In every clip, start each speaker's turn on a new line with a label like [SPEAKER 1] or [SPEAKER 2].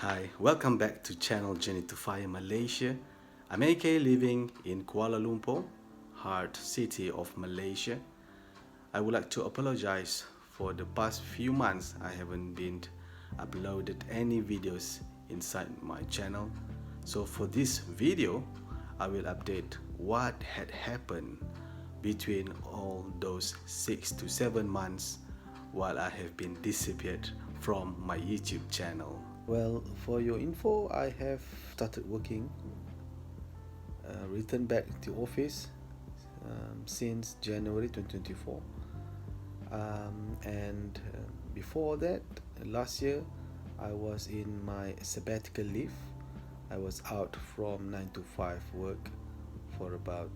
[SPEAKER 1] Hi, welcome back to channel Journey to Fire Malaysia. I'm AK living in Kuala Lumpur, heart city of Malaysia. I would like to apologize for the past few months I haven't been uploaded any videos inside my channel. So for this video, I will update what had happened between all those 6 to 7 months while I have been disappeared from my YouTube channel. Well, for your info, I have started working, returned back to office since January 2024. And before that, last year, I was in my sabbatical leave. I was out from 9 to 5 work for about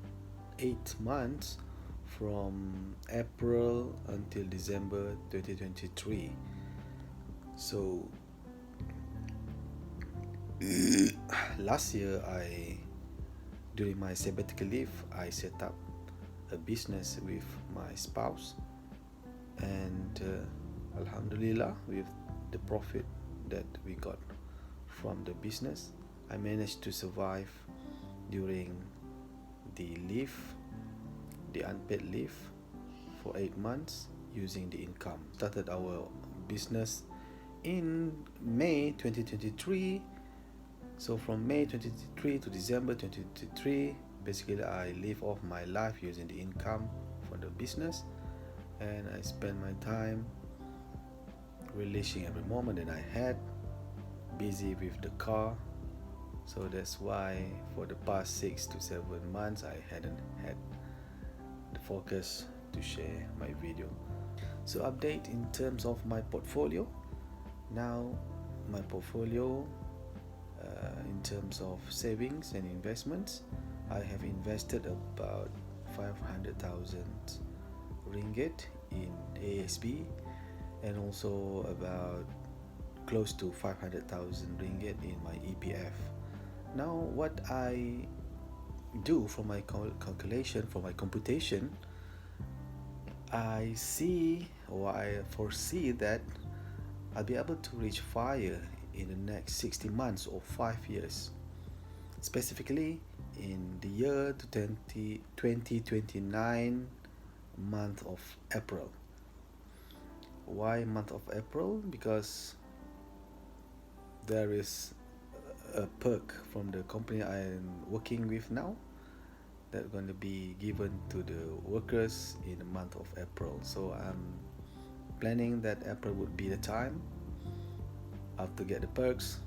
[SPEAKER 1] 8 months from April until December 2023. So last year, during my sabbatical leave, I set up a business with my spouse, and Alhamdulillah, with the profit that we got from the business, I managed to survive during the leave, the unpaid leave, for 8 months using the income. Started our business in May 2023. So from May 2023 to December 2023, basically I live off my life using the income for the business, and I spend my time relishing every moment that I had, busy with the car. So that's why for the past 6 to 7 months I hadn't had the focus to share my video. So update in terms of my portfolio. Now my portfolio, in terms of savings and investments, I have invested about 500,000 ringgit in ASB, and also about close to 500,000 ringgit in my EPF. Now what I do for my calculation, for my computation, I see, or I foresee that I'll be able to reach fire in the next 60 months or 5 years, specifically in the year 2029 month of April. Why month of April? Because there is a perk from the company I am working with now that's going to be given to the workers in the month of April. So I'm planning that April would be the time after get the perks,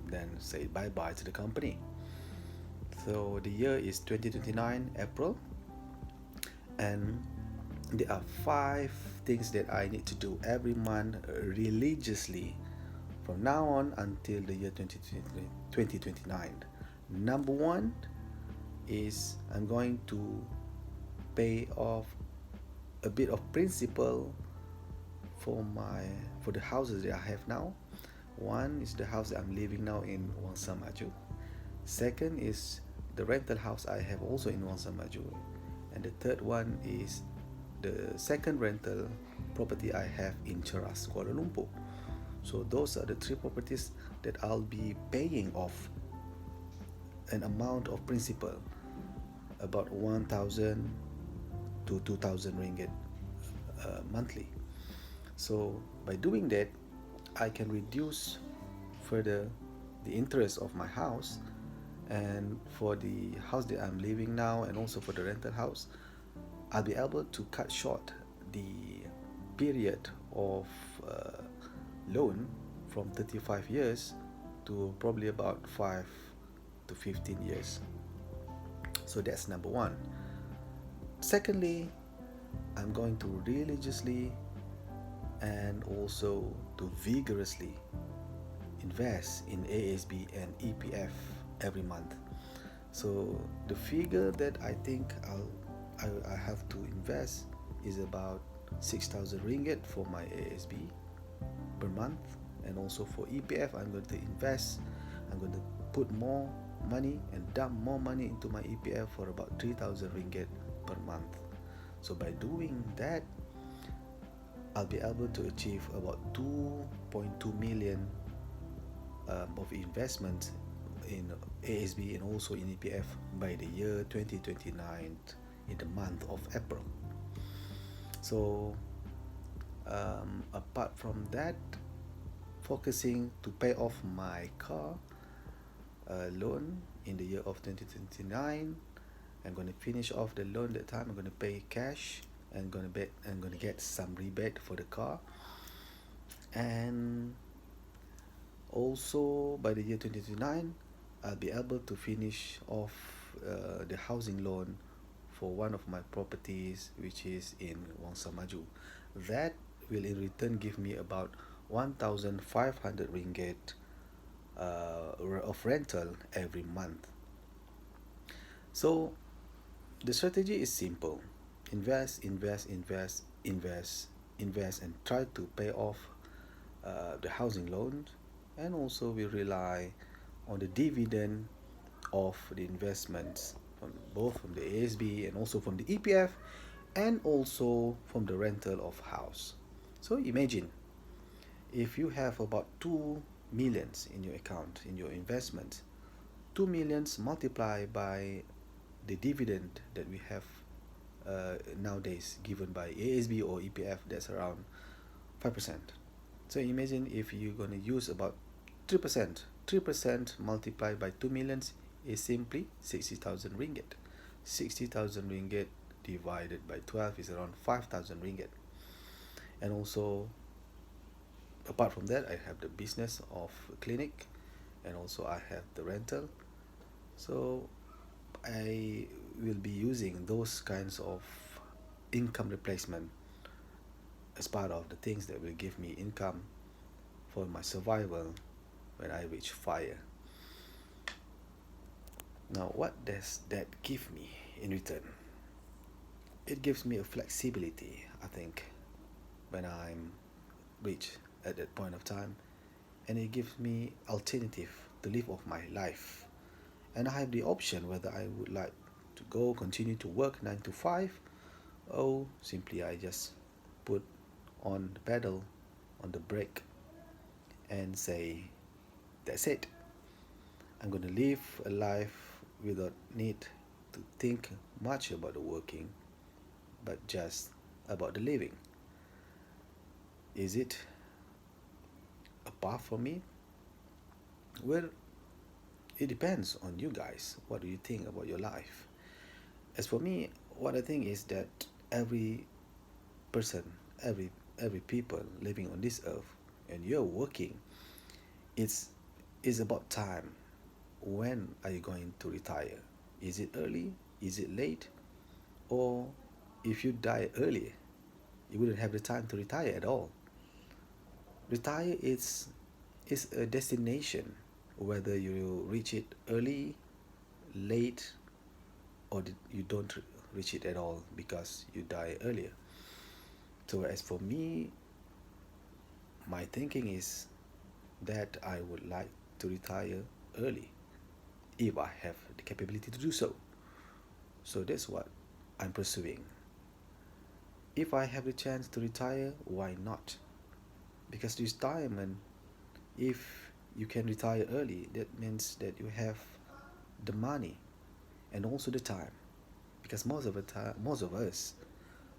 [SPEAKER 1] then say bye-bye to the company. So the year is 2029 April, and there are 5 things that I need to do every month religiously from now on until the year 2029. Number 1 is I'm going to pay off a bit of principal for the houses that I have now. One is the house that I'm living now in Wangsa Maju. Second is the rental house I have also in Wangsa Maju. And the third one is the second rental property I have in Cheras, Kuala Lumpur. So those are the 3 properties that I'll be paying off an amount of principal about 1,000 to 2,000 ringgit monthly. So by doing that, I can reduce further the interest of my house, and for the house that I'm living now and also for the rental house, I'll be able to cut short the period of loan from 35 years to probably about 5 to 15 years. So that's number 1. Secondly, I'm going to religiously and also to vigorously invest in ASB and EPF every month. So the figure that I think I have to invest is about 6,000 ringgit for my ASB per month, and also for EPF I'm going to put more money and dump more money into my EPF for about 3,000 ringgit per month. So by doing that, I'll be able to achieve about 2.2 million of investment in ASB and also in EPF by the year 2029 in the month of April. So apart from that, focusing to pay off my car loan in the year of 2029. I'm going to finish off the loan that time. I'm going to pay cash and I'm going to get some rebate for the car. And also by the year 2029, I'll be able to finish off the housing loan for one of my properties, which is in Wangsa Maju. That will in return give me about 1,500 ringgit of rental every month. So the strategy is simple: invest, invest, invest, invest, invest, and try to pay off the housing loan. And also we rely on the dividend of the investments from both from the ASB and also from the EPF and also from the rental of house. So imagine if you have about 2 millions in your account, in your investment, 2 millions multiplied by the dividend that we have nowadays given by ASB or EPF, that's around 5%. So imagine if you're going to use about 3%. 3% multiplied by 2 millions is simply 60,000 ringgit. 60,000 ringgit divided by 12 is around 5,000 ringgit. And also, apart from that, I have the business of a clinic and also I have the rental. So I will be using those kinds of income replacement as part of the things that will give me income for my survival when I reach fire. Now, what does that give me in return? It gives me a flexibility, I think, when I'm rich at that point of time, and it gives me alternative to live off my life. And I have the option whether I would like to continue to work 9 to 5, or simply I just put on the pedal, on the brake, and say, that's it. I'm going to live a life without need to think much about the working, but just about the living. Is it a path for me? Well, it depends on you guys. What do you think about your life? As for me, what I think is that every person, every people living on this earth, and you're working, it's about time. When are you going to retire? Is it early? Is it late? Or if you die early, you wouldn't have the time to retire at all. Retire is a destination, whether you reach it early, late, or you don't reach it at all because you die earlier. So as for me, my thinking is that I would like to retire early if I have the capability to do so. So that's what I'm pursuing. If I have the chance to retire, why not? Because retirement, if you can retire early, that means that you have the money and also the time. Because most of us,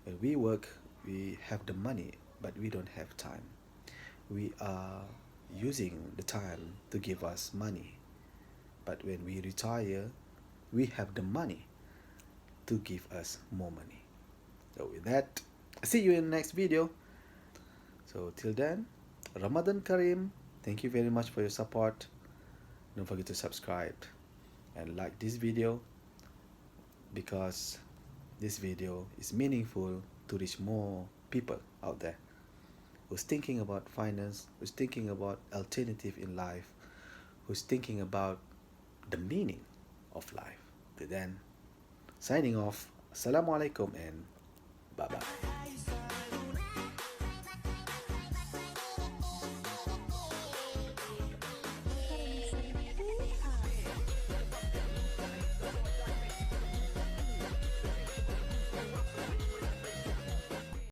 [SPEAKER 1] when we work, we have the money, but we don't have time. We are using the time to give us money. But when we retire, we have the money to give us more money. So with that, see you in the next video. So till then, Ramadan Kareem. Thank you very much for your support. Don't forget to subscribe and like this video, because this video is meaningful to reach more people out there who's thinking about finance, who's thinking about alternative in life, who's thinking about the meaning of life. Till then, signing off. Assalamualaikum and bye-bye.